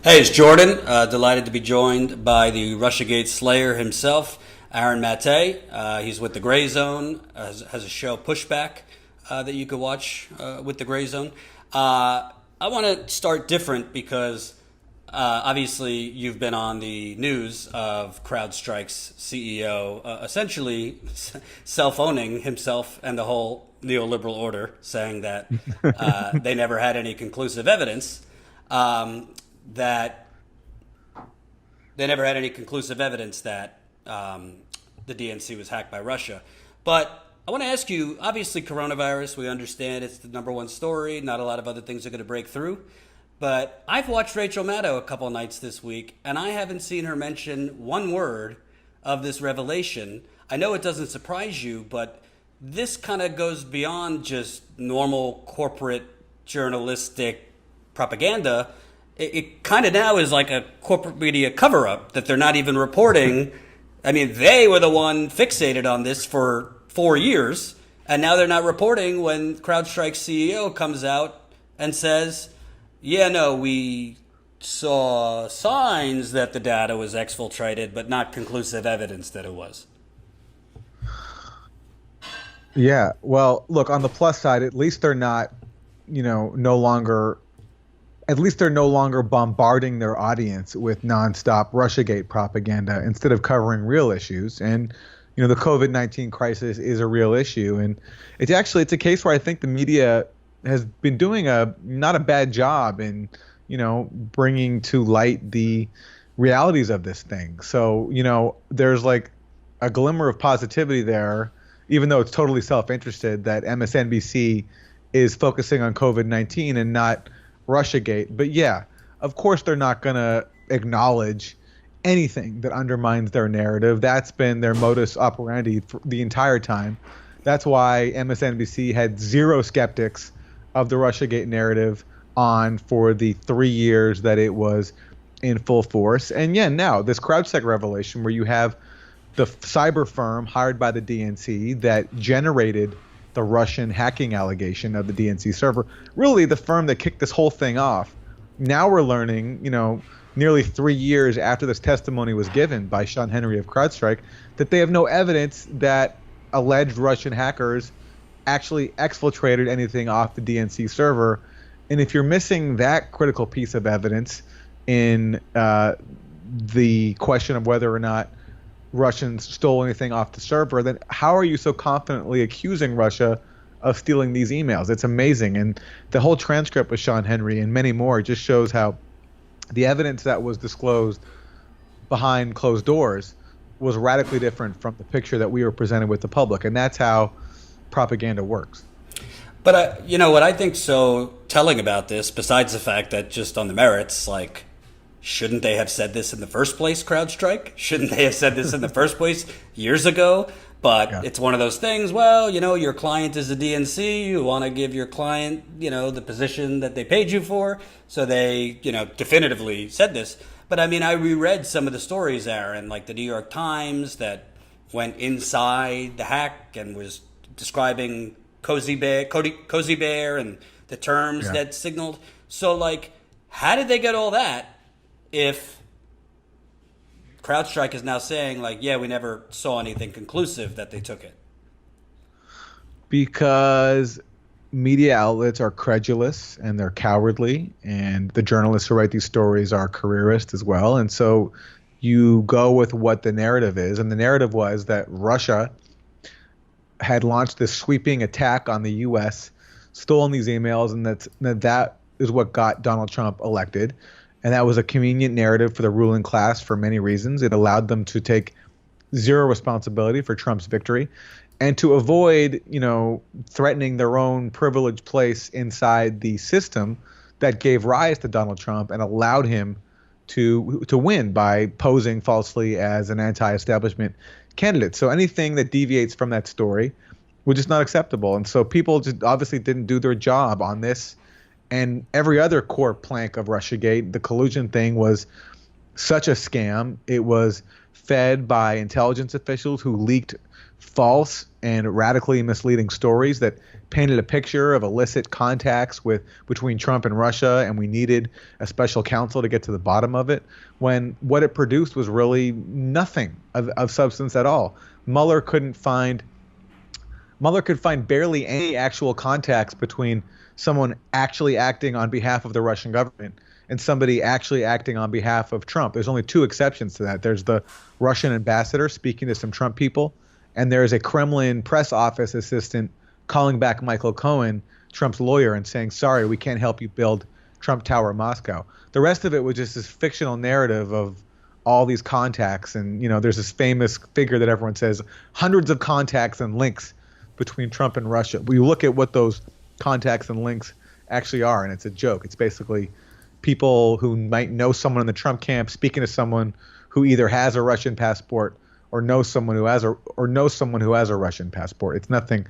Hey, it's Jordan. Delighted to be joined by the RussiaGate Slayer himself, Aaron Maté. He's with TheGrayzone, has a show Pushback that you could watch with TheGrayzone. I want to start different because obviously you've been on the news of CrowdStrike's CEO essentially self-owning himself and the whole neoliberal order, saying that they never had any conclusive evidence. That they never had any conclusive evidence that the DNC was hacked by Russia. But I want to ask you, obviously coronavirus, we understand it's the number one story. Not a lot of other things are going to break through. But I've watched Rachel Maddow a couple of nights this week, and I haven't seen her mention one word of this revelation. I know it doesn't surprise you, but this kind of goes beyond just normal corporate journalistic propaganda. It kind of now is like a corporate media cover-up that they're not even reporting. I mean, they were the one fixated on this for 4 years, and now they're not reporting when CrowdStrike's CEO comes out and says, yeah, no, we saw signs that the data was exfiltrated, but not conclusive evidence that it was. Yeah, well, look, on the plus side, at least they're not, no longer, at least they're no longer bombarding their audience with nonstop RussiaGate propaganda instead of covering real issues. And, the COVID-19 crisis is a real issue. And it's a case where I think the media has been doing not a bad job in, bringing to light the realities of this thing. So, there's like a glimmer of positivity there, even though it's totally self-interested, that MSNBC is focusing on COVID-19 and not RussiaGate. But yeah, of course they're not going to acknowledge anything that undermines their narrative. That's been their modus operandi for the entire time. That's why MSNBC had zero skeptics of the RussiaGate narrative on for the 3 years that it was in full force. And yeah, now this CrowdStrike revelation where you have the cyber firm hired by the DNC that generated the Russian hacking allegation of the DNC server, really the firm that kicked this whole thing off. Now we're learning, nearly 3 years after this testimony was given by Sean Henry of CrowdStrike, that they have no evidence that alleged Russian hackers actually exfiltrated anything off the DNC server. And if you're missing that critical piece of evidence in the question of whether or not Russians stole anything off the server, then how are you so confidently accusing Russia of stealing these emails? It's amazing. And the whole transcript with Sean Henry and many more just shows how the evidence that was disclosed behind closed doors was radically different from the picture that we were presented with the public. And that's how propaganda works. But, what I think so telling about this, besides the fact that just on the merits, like, shouldn't they have said this in the first place, CrowdStrike? Shouldn't they have said this in the first place years ago? But yeah. It's one of those things, well, your client is a DNC. You want to give your client, the position that they paid you for. So they, definitively said this. But I mean, I reread some of the stories, Aaron, like the New York Times that went inside the hack and was describing Cozy Bear and the terms that signaled. So, like, how did they get all that if CrowdStrike is now saying, like, yeah, we never saw anything conclusive that they took it? Because media outlets are credulous and they're cowardly, and the journalists who write these stories are careerists as well. And so you go with what the narrative is. And the narrative was that Russia had launched this sweeping attack on the U.S., stolen these emails, and that is what got Donald Trump elected. And that was a convenient narrative for the ruling class for many reasons. It allowed them to take zero responsibility for Trump's victory and to avoid, threatening their own privileged place inside the system that gave rise to Donald Trump and allowed him to win by posing falsely as an anti-establishment candidate. So anything that deviates from that story was just not acceptable. And so people just obviously didn't do their job on this. And every other core plank of RussiaGate, the collusion thing, was such a scam. It was fed by intelligence officials who leaked false and radically misleading stories that painted a picture of illicit contacts between Trump and Russia, and we needed a special counsel to get to the bottom of it, when what it produced was really nothing of substance at all. Mueller could find barely any actual contacts between someone actually acting on behalf of the Russian government and somebody actually acting on behalf of Trump. There's only two exceptions to that. There's the Russian ambassador speaking to some Trump people, and there's a Kremlin press office assistant calling back Michael Cohen, Trump's lawyer, and saying, sorry, we can't help you build Trump Tower in Moscow. The rest of it was just this fictional narrative of all these contacts. And, there's this famous figure that everyone says, hundreds of contacts and links between Trump and Russia. We look at what those contacts and links actually are, and it's a joke. It's basically people who might know someone in the Trump camp speaking to someone who either has a Russian passport or knows someone who has a Russian passport. It's nothing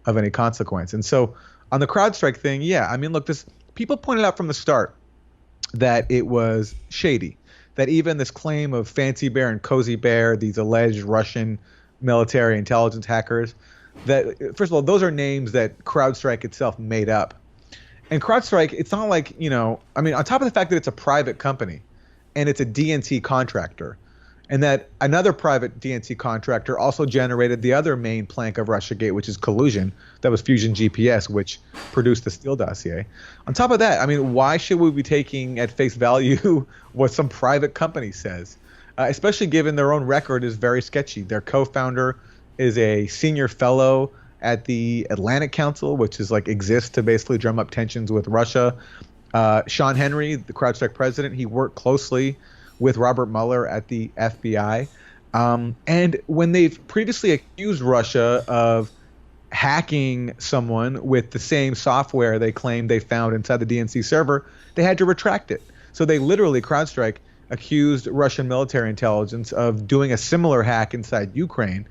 of any consequence. And so on the CrowdStrike thing, look, people pointed out from the start that it was shady, that even this claim of Fancy Bear and Cozy Bear, these alleged Russian military intelligence hackers, that, first of all, those are names that CrowdStrike itself made up. And CrowdStrike, it's not like, on top of the fact that it's a private company and it's a DNC contractor, and that another private DNC contractor also generated the other main plank of RussiaGate, which is collusion. That was Fusion GPS, which produced the Steele dossier. On top of that, why should we be taking at face value what some private company says, especially given their own record is very sketchy? Their co-founder is a senior fellow at the Atlantic Council, which is exists to basically drum up tensions with Russia. Sean Henry, the CrowdStrike president, he worked closely with Robert Mueller at the FBI. And when they've previously accused Russia of hacking someone with the same software they claimed they found inside the DNC server, they had to retract it. So they literally, CrowdStrike, accused Russian military intelligence of doing a similar hack inside Ukraine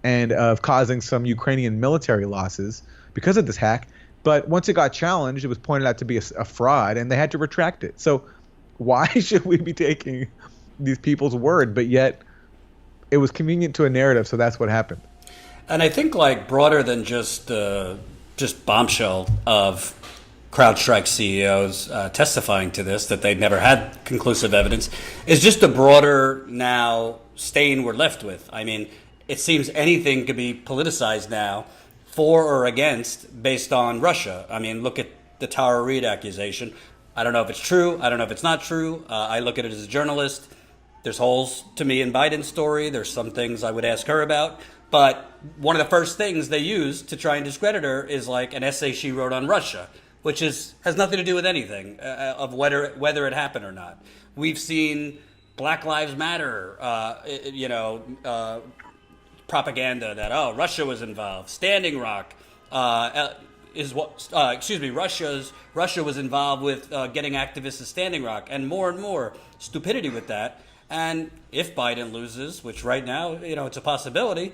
and of causing some Ukrainian military losses because of this hack. But once it got challenged, it was pointed out to be a fraud, and they had to retract it. So why should we be taking these people's word? But yet it was convenient to a narrative, so that's what happened. And I think broader than just bombshell of CrowdStrike CEOs testifying to this, that they'd never had conclusive evidence, is just a broader now stain we're left with. It seems anything could be politicized now, for or against, based on Russia. Look at the Tara Reid accusation. I don't know if it's true. I don't know if it's not true. I look at it as a journalist. There's holes to me in Biden's story. There's some things I would ask her about. But one of the first things they use to try and discredit her is an essay she wrote on Russia, which has nothing to do with anything of whether it happened or not. We've seen Black Lives Matter, propaganda that Russia was involved. Standing Rock Russia was involved with getting activists at Standing Rock, and more stupidity with that. And if Biden loses, which right now it's a possibility,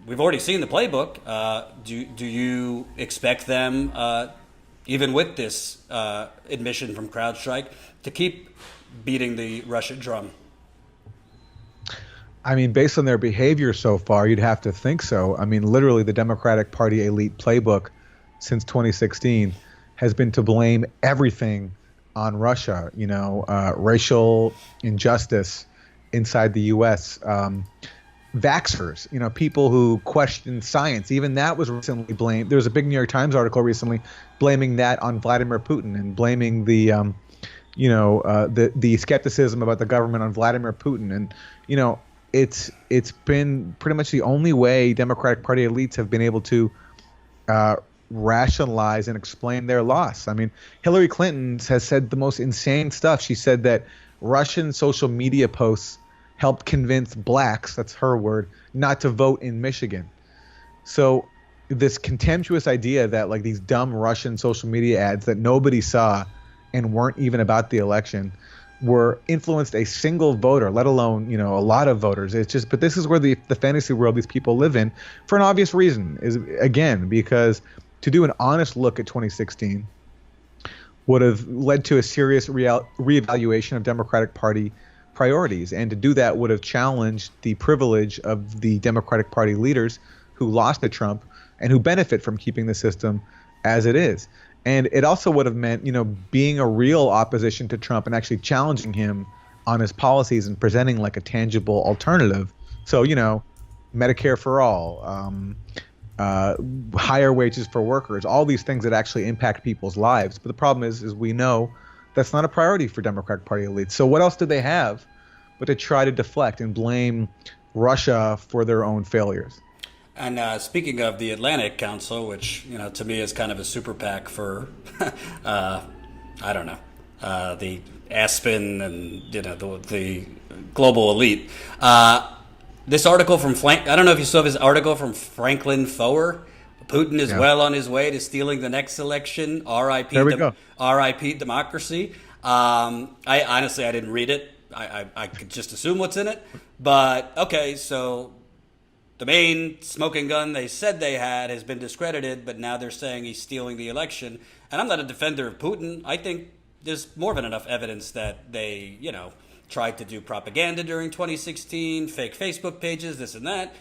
we've already seen the playbook. Do you expect them, even with this admission from CrowdStrike, to keep beating the Russian drum? Based on their behavior so far, you'd have to think so. Literally the Democratic Party elite playbook since 2016 has been to blame everything on Russia, racial injustice inside the U.S., vaxxers, people who question science. Even that was recently blamed. There was a big New York Times article recently blaming that on Vladimir Putin and blaming the skepticism about the government on Vladimir Putin. And, it's been pretty much the only way Democratic Party elites have been able to rationalize and explain their loss. Hillary Clinton has said the most insane stuff. She said that Russian social media posts helped convince blacks, that's her word, not to vote in Michigan. So this contemptuous idea that these dumb Russian social media ads that nobody saw and weren't even about the election were influenced a single voter, let alone, a lot of voters. But this is where the fantasy world these people live in for an obvious reason, is again, because to do an honest look at 2016 would have led to a serious reevaluation of Democratic Party priorities. And to do that would have challenged the privilege of the Democratic Party leaders who lost to Trump and who benefit from keeping the system as it is. And it also would have meant, being a real opposition to Trump and actually challenging him on his policies and presenting like a tangible alternative. So, Medicare for all, higher wages for workers, all these things that actually impact people's lives. But the problem is we know that's not a priority for Democratic Party elites. So what else did they have but to try to deflect and blame Russia for their own failures? And speaking of the Atlantic Council, which to me is kind of a super PAC for, I don't know, the Aspen and the global elite. This article from I don't know if you saw this article from Franklin Foer. Putin is well on his way to stealing the next election. R.I.P. democracy. I honestly didn't read it. I could just assume what's in it. But okay, so the main smoking gun they said they had has been discredited, but now they're saying he's stealing the election. And I'm not a defender of Putin. I think there's more than enough evidence that they, tried to do propaganda during 2016, fake Facebook pages, this and that.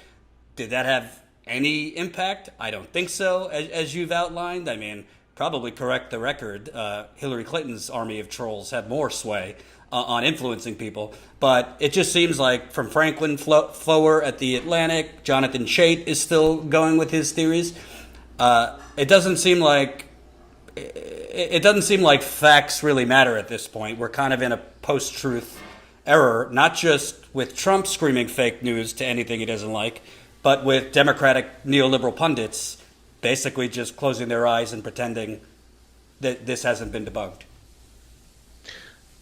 Did that have any impact? I don't think so, as you've outlined. I mean, probably correct the record. Hillary Clinton's army of trolls had more sway on influencing people. But it just seems like from Franklin Foer at The Atlantic, Jonathan Chait is still going with his theories. It doesn't seem like facts really matter at this point. We're kind of in a post-truth error, not just with Trump screaming fake news to anything he doesn't like, but with Democratic neoliberal pundits basically just closing their eyes and pretending that this hasn't been debunked.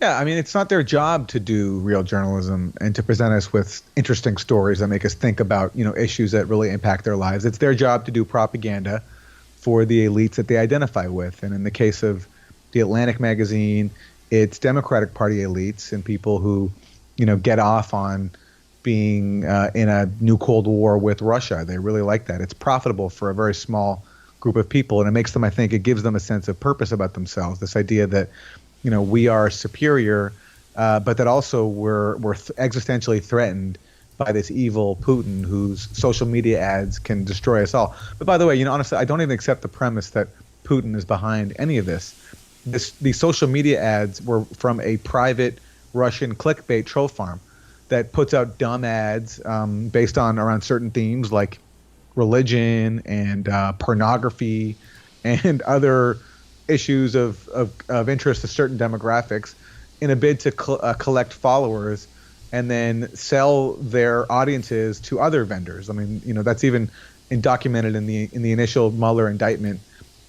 Yeah, I mean, it's not their job to do real journalism and to present us with interesting stories that make us think about, issues that really impact their lives. It's their job to do propaganda for the elites that they identify with. And in the case of The Atlantic magazine, it's Democratic Party elites and people who, get off on being in a new Cold War with Russia. They really like that. It's profitable for a very small group of people, and it makes them, I think, it gives them a sense of purpose about themselves. This idea that, we are superior, but that also we're existentially threatened by this evil Putin whose social media ads can destroy us all. But by the way, honestly, I don't even accept the premise that Putin is behind any of this. These social media ads were from a private Russian clickbait troll farm that puts out dumb ads based on around certain themes like religion and pornography and other issues of interest to certain demographics in a bid to collect followers and then sell their audiences to other vendors. I mean, that's even documented in the initial Mueller indictment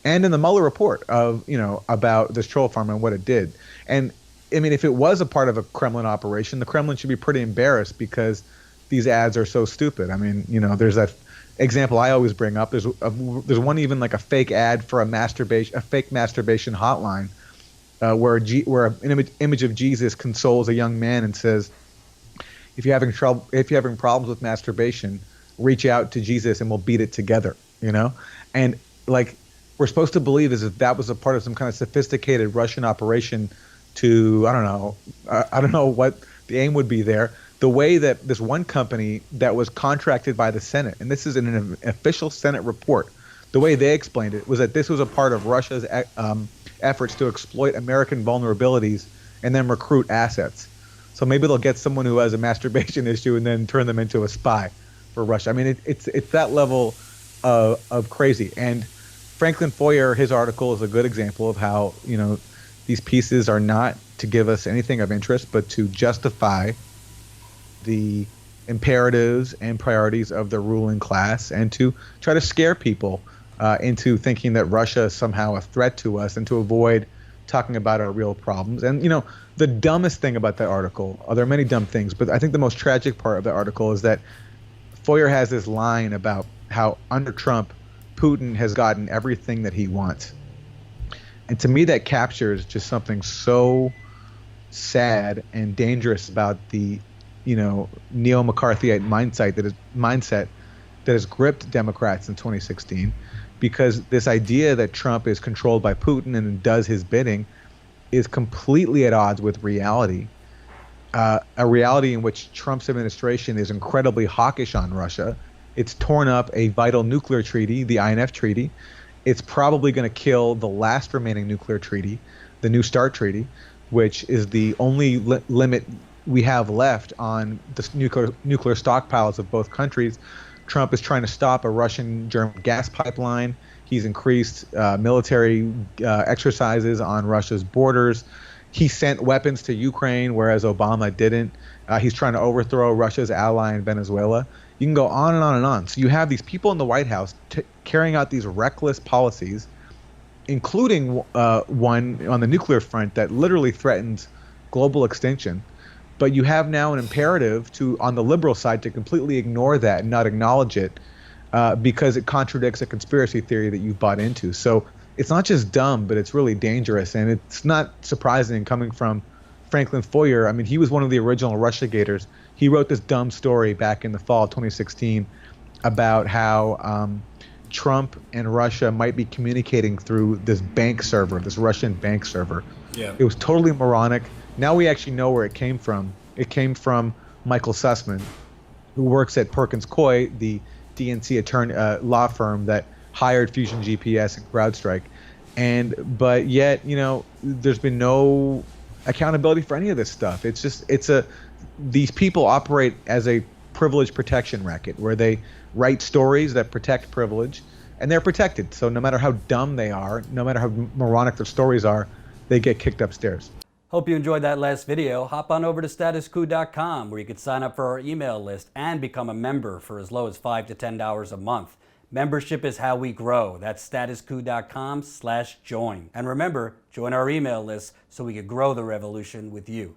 and in the Mueller report of, about this troll farm and what it did. And I mean, if it was a part of a Kremlin operation, the Kremlin should be pretty embarrassed because these ads are so stupid. I mean, there's that example I always bring up. There's one even like a fake ad for a fake masturbation hotline where an image of Jesus consoles a young man and says, if you're having problems with masturbation, reach out to Jesus and we'll beat it together, And like, we're supposed to believe as if that was a part of some kind of sophisticated Russian operation to, I don't know what the aim would be there. The way that this one company that was contracted by the Senate, and this is in an official Senate report, the way they explained it was that this was a part of Russia's efforts to exploit American vulnerabilities and then recruit assets. So maybe they'll get someone who has a masturbation issue and then turn them into a spy for Russia. I mean, it's that level of crazy. And Franklin Foer, his article is a good example of how, these pieces are not to give us anything of interest, but to justify the imperatives and priorities of the ruling class and to try to scare people into thinking that Russia is somehow a threat to us and to avoid talking about our real problems. And, the dumbest thing about that article, there are many dumb things, but I think the most tragic part of the article is that Foer has this line about how under Trump, Putin has gotten everything that he wants. And to me, that captures just something so sad and dangerous about the, neo-McCarthyite mindset that has gripped Democrats in 2016, because this idea that Trump is controlled by Putin and does his bidding is completely at odds with reality. A reality in which Trump's administration is incredibly hawkish on Russia It's torn up a vital nuclear treaty, the INF Treaty. It's probably going to kill the last remaining nuclear treaty, the New START Treaty, which is the only limit we have left on the nuclear stockpiles of both countries. Trump is trying to stop a Russian-German gas pipeline. He's increased military exercises on Russia's borders. He sent weapons to Ukraine, whereas Obama didn't. He's trying to overthrow Russia's ally in Venezuela. You can go on and on and on. So you have these people in the White House carrying out these reckless policies, including one on the nuclear front that literally threatens global extinction. But you have now an imperative on the liberal side to completely ignore that and not acknowledge it because it contradicts a conspiracy theory that you've bought into. So it's not just dumb, but it's really dangerous. And it's not surprising coming from Franklin Foer. I mean, he was one of the original RussiaGators. He wrote this dumb story back in the fall of 2016 about how Trump and Russia might be communicating through this bank server, this Russian bank server. Yeah. It was totally moronic. Now we actually know where it came from. It came from Michael Sussman, who works at Perkins Coie, the DNC attorney law firm that hired Fusion GPS and CrowdStrike. But yet, there's been no accountability for any of this stuff. These people operate as a privilege protection racket where they write stories that protect privilege, and they're protected. So no matter how dumb they are, no matter how moronic their stories are, they get kicked upstairs. Hope you enjoyed that last video. Hop on over to statuscoup.com where you can sign up for our email list and become a member for as low as $5 to $10 a month. Membership is how we grow. That's statuscoup.com/join. And remember, join our email list so we can grow the revolution with you.